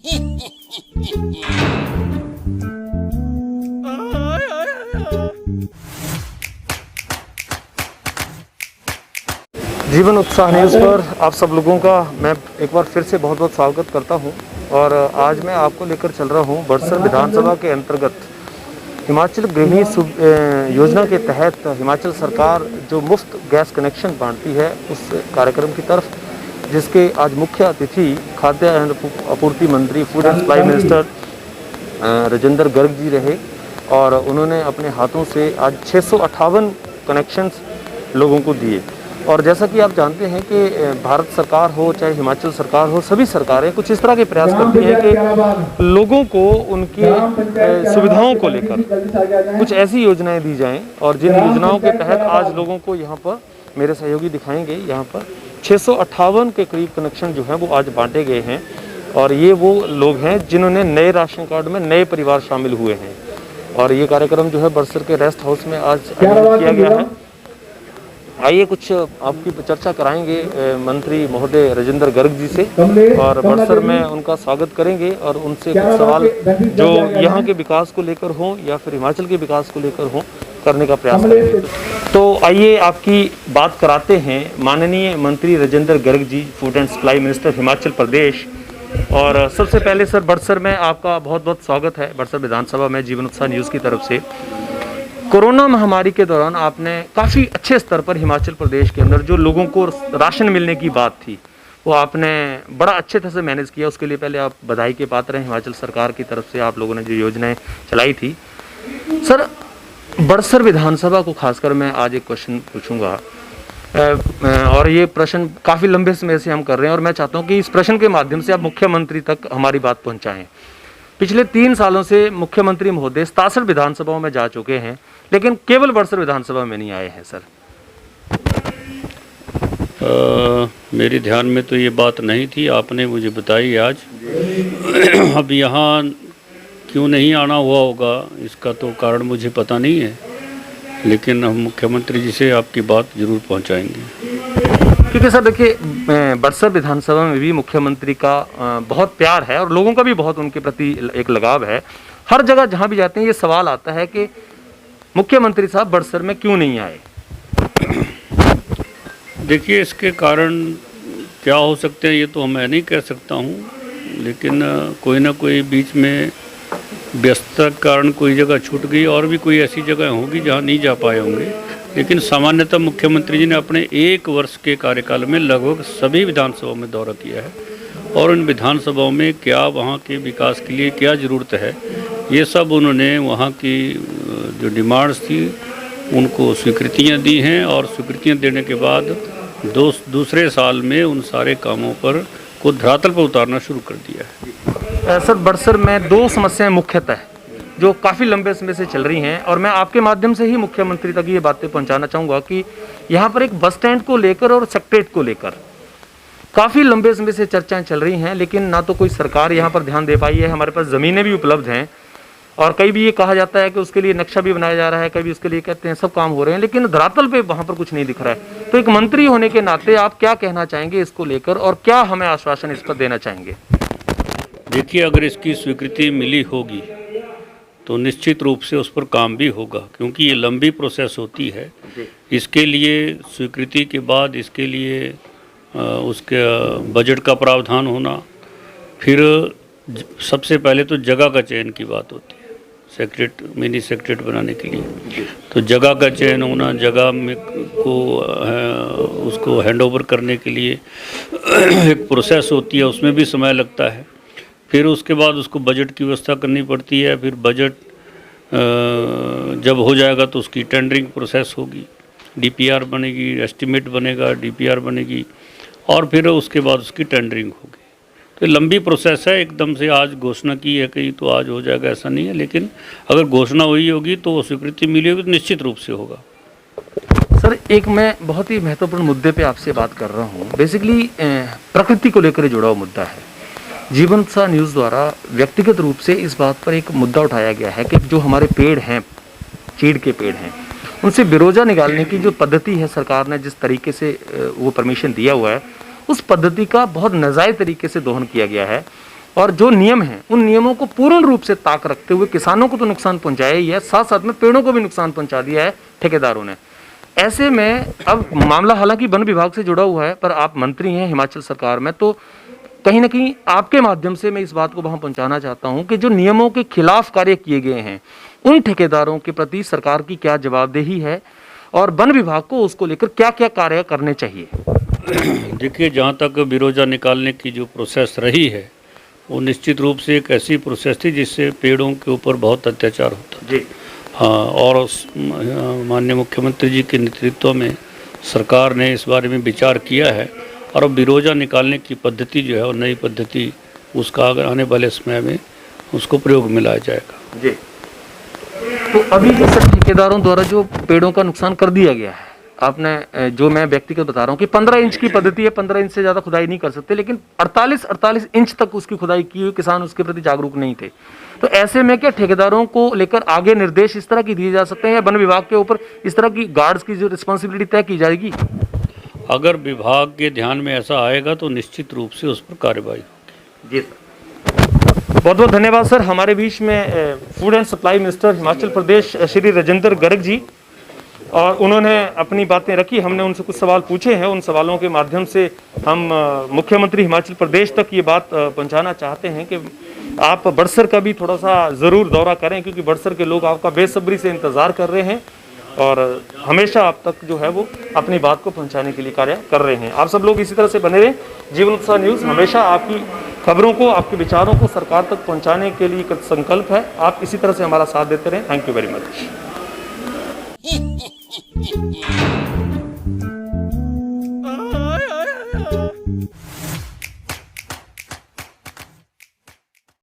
जीवन उत्साह न्यूज़ पर आप सब लोगों का मैं एक बार फिर से बहुत बहुत स्वागत करता हूं। और आज मैं आपको लेकर चल रहा हूं बड़सर विधानसभा के अंतर्गत हिमाचल गृहिणी योजना के तहत हिमाचल सरकार जो मुफ्त गैस कनेक्शन बांटती है उस कार्यक्रम की तरफ, जिसके आज मुख्य अतिथि खाद्य एवं आपूर्ति मंत्री food and supply minister Rajendra Garg ji रहे। और उन्होंने अपने हाथों से आज 658 कनेक्शंस लोगों को दिए। और जैसा कि आप जानते हैं कि भारत सरकार हो चाहे हिमाचल सरकार हो, सभी सरकारें कुछ इस तरह के प्रयास करती हैं कि लोगों को उनकी सुविधाओं को लेकर कुछ ऐसी योजनाएं दी जाएं। और जिन योजनाओं के तहत आज लोगों को यहाँ पर मेरे सहयोगी दिखाएंगे, यहाँ पर 658 के करीब कनेक्शन जो हैं वो आज बांटे गए हैं। और ये वो लोग हैं जिन्होंने नए राशन कार्ड में नए परिवार शामिल हुए हैं। और ये कार्यक्रम जो है बड़सर के रेस्ट हाउस में आज आयोजित किया गया है। आइए कुछ आपकी चर्चा कराएंगे मंत्री महोदय राजेंद्र गर्ग जी से, और बड़सर में उनका स्वागत करेंगे और उनसे कुछ सवाल जो यहाँ के विकास को लेकर हो या फिर हिमाचल के विकास को लेकर हो करने का प्रयास करेंगे। तो आइए आपकी बात कराते हैं माननीय मंत्री Rajendra Garg ji, food and supply minister Himachal Pradesh. और सबसे पहले सर, बड़सर में आपका बहुत बहुत स्वागत है। बड़सर विधानसभा में जीवन उत्साह न्यूज़ की तरफ से कोरोना महामारी के दौरान आपने काफ़ी अच्छे स्तर पर हिमाचल प्रदेश के अंदर जो लोगों को राशन मिलने की बात थी वो आपने बड़ा अच्छे तरह से मैनेज किया। उसके लिए पहले आप बधाई के पात्र हैं। हिमाचल सरकार की तरफ से आप लोगों ने जो योजनाएं चलाई थी। सर, बड़सर विधानसभा को खासकर मैं आज एक क्वेश्चन पूछूंगा, और ये प्रश्न काफ़ी लंबे समय से हम कर रहे हैं और मैं चाहता हूँ कि इस प्रश्न के माध्यम से आप मुख्यमंत्री तक हमारी बात पहुँचाएँ। पिछले 3 सालों से मुख्यमंत्री महोदय 67 विधानसभाओं में जा चुके हैं, लेकिन केवल बड़सर विधानसभा में नहीं आए हैं सर। मेरे ध्यान में तो ये बात नहीं थी, आपने मुझे बताई आज। अब यहाँ क्यों नहीं आना हुआ होगा इसका तो कारण मुझे पता नहीं है, लेकिन हम मुख्यमंत्री जी से आपकी बात जरूर पहुँचाएंगे। क्योंकि सर देखिए, बड़सर विधानसभा में भी मुख्यमंत्री का बहुत प्यार है और लोगों का भी बहुत उनके प्रति एक लगाव है। हर जगह जहाँ भी जाते हैं ये सवाल आता है कि मुख्यमंत्री साहब बड़सर में क्यों नहीं आए। देखिए, इसके कारण क्या हो सकते हैं ये तो मैं नहीं कह सकता हूँ, लेकिन कोई ना कोई बीच में व्यस्तता के कारण कोई जगह छूट गई और भी कोई ऐसी जगह होगी जहाँ नहीं जा पाए होंगे। लेकिन सामान्यतः मुख्यमंत्री जी ने अपने 1 वर्ष के कार्यकाल में लगभग सभी विधानसभाओं में दौरा किया है और उन विधानसभाओं में क्या वहाँ के विकास के लिए क्या ज़रूरत है ये सब उन्होंने वहाँ की जो डिमांड्स थी उनको स्वीकृतियाँ दी हैं। और स्वीकृतियाँ देने के बाद दूसरे साल में उन सारे कामों पर को धरातल पर उतारना शुरू कर दिया है। सर, बड़सर में 2 समस्याएं मुख्यतः जो काफ़ी लंबे समय से चल रही हैं और मैं आपके माध्यम से ही मुख्यमंत्री तक ये बातें पहुंचाना चाहूँगा कि यहाँ पर एक बस स्टैंड को लेकर और सेक्रेटरीट को लेकर काफ़ी लंबे समय से चर्चाएं चल रही हैं, लेकिन ना तो कोई सरकार यहाँ पर ध्यान दे पाई है। हमारे पास ज़मीनें भी उपलब्ध हैं और कई भी ये कहा जाता है कि उसके लिए नक्शा भी बनाया जा रहा है, कभी उसके लिए कहते हैं सब काम हो रहे हैं, लेकिन धरातल पे वहाँ पर कुछ नहीं दिख रहा है। तो एक मंत्री होने के नाते आप क्या कहना चाहेंगे इसको लेकर और क्या हमें आश्वासन इस पर देना चाहेंगे? देखिए, अगर इसकी स्वीकृति मिली होगी तो निश्चित रूप से उस पर काम भी होगा, क्योंकि ये लंबी प्रोसेस होती है। इसके लिए स्वीकृति के बाद इसके लिए उसके बजट का प्रावधान होना, फिर सबसे पहले तो जगह का चयन की बात होती है मिनी सेक्रेटरीट बनाने के लिए। तो जगह का चयन होना, जगह में को उसको हैंडओवर करने के लिए एक प्रोसेस होती है, उसमें भी समय लगता है। फिर उसके बाद उसको बजट की व्यवस्था करनी पड़ती है। फिर बजट जब हो जाएगा तो उसकी टेंडरिंग प्रोसेस होगी, डीपीआर बनेगी, एस्टीमेट बनेगा, डीपीआर बनेगी और फिर उसके बाद उसकी टेंडरिंग होगी। तो लंबी प्रोसेस है। एकदम से आज घोषणा की है कहीं तो आज हो जाएगा ऐसा नहीं है, लेकिन अगर घोषणा हुई होगी तो वो स्वीकृति मिली होगी तो निश्चित रूप से होगा। सर, एक मैं बहुत ही महत्वपूर्ण मुद्दे पे आपसे बात कर रहा हूँ। बेसिकली प्रकृति को लेकर जुड़ा हुआ मुद्दा है। जीवन उत्साह न्यूज़ द्वारा व्यक्तिगत रूप से इस बात पर एक मुद्दा उठाया गया है कि जो हमारे पेड़ हैं, चीड़ के पेड़ हैं, उनसे बिरोजा निकालने की जो पद्धति है, सरकार ने जिस तरीके से वो परमिशन दिया हुआ है, उस पद्धति का बहुत नाजायज़ तरीके से दोहन किया गया है। और जो नियम हैं उन नियमों को पूर्ण रूप से ताक रखते हुए किसानों को तो नुकसान पहुंचाया ही है, साथ साथ में पेड़ों को भी नुकसान पहुंचा दिया है ठेकेदारों ने। ऐसे में अब मामला हालांकि वन विभाग से जुड़ा हुआ है, पर आप मंत्री हैं हिमाचल सरकार में, तो कहीं ना कहीं आपके माध्यम से मैं इस बात को वहां पहुंचाना चाहता हूं कि जो नियमों के खिलाफ कार्य किए गए हैं उन ठेकेदारों के प्रति सरकार की क्या जवाबदेही है और वन विभाग को उसको लेकर क्या क्या कार्य करने चाहिए। देखिए, जहाँ तक बिरोजा निकालने की जो प्रोसेस रही है वो निश्चित रूप से एक ऐसी प्रोसेस थी जिससे पेड़ों के ऊपर बहुत अत्याचार होता जी हाँ, और माननीय मुख्यमंत्री जी के नेतृत्व में सरकार ने इस बारे में विचार किया है और अब बिरोजा निकालने की पद्धति जो है और नई पद्धति उसका अगर आने वाले समय में उसको प्रयोग में लाया जाएगा। जी, तो अभी जो सब ठेकेदारों द्वारा जो पेड़ों का नुकसान कर दिया गया है, आपने जो मैं व्यक्तिगत बता रहा हूँ कि 15 इंच की पद्धति है, 15 इंच से ज़्यादा खुदाई नहीं कर सकते, लेकिन 48 इंच तक उसकी खुदाई की हुई, किसान उसके प्रति जागरूक नहीं थे। तो ऐसे में क्या ठेकेदारों को लेकर आगे निर्देश इस तरह की दिए जा सकते हैं या वन विभाग के ऊपर इस तरह की गार्ड्स की जो रिस्पॉन्सिबिलिटी तय की जाएगी? अगर विभाग के ध्यान में ऐसा आएगा तो निश्चित रूप से उस पर कार्रवाई होगी। जी सर, बहुत बहुत धन्यवाद सर। हमारे बीच में food and supply minister Himachal Pradesh Shri Rajendra Garg ji, और उन्होंने अपनी बातें रखी, हमने उनसे कुछ सवाल पूछे हैं, उन सवालों के माध्यम से हम मुख्यमंत्री हिमाचल प्रदेश तक ये बात पहुंचाना चाहते हैं कि आप बड़सर का भी थोड़ा सा ज़रूर दौरा करें, क्योंकि बड़सर के लोग आपका बेसब्री से इंतज़ार कर रहे हैं और हमेशा आप तक जो है वो अपनी बात को पहुंचाने के लिए कार्य कर रहे हैं। आप सब लोग इसी तरह से बने रहें। जीवन उत्साह न्यूज़ हमेशा आपकी खबरों को, आपके विचारों को सरकार तक पहुंचाने के लिए एक संकल्प है। आप इसी तरह से हमारा साथ देते रहें। Thank you very much.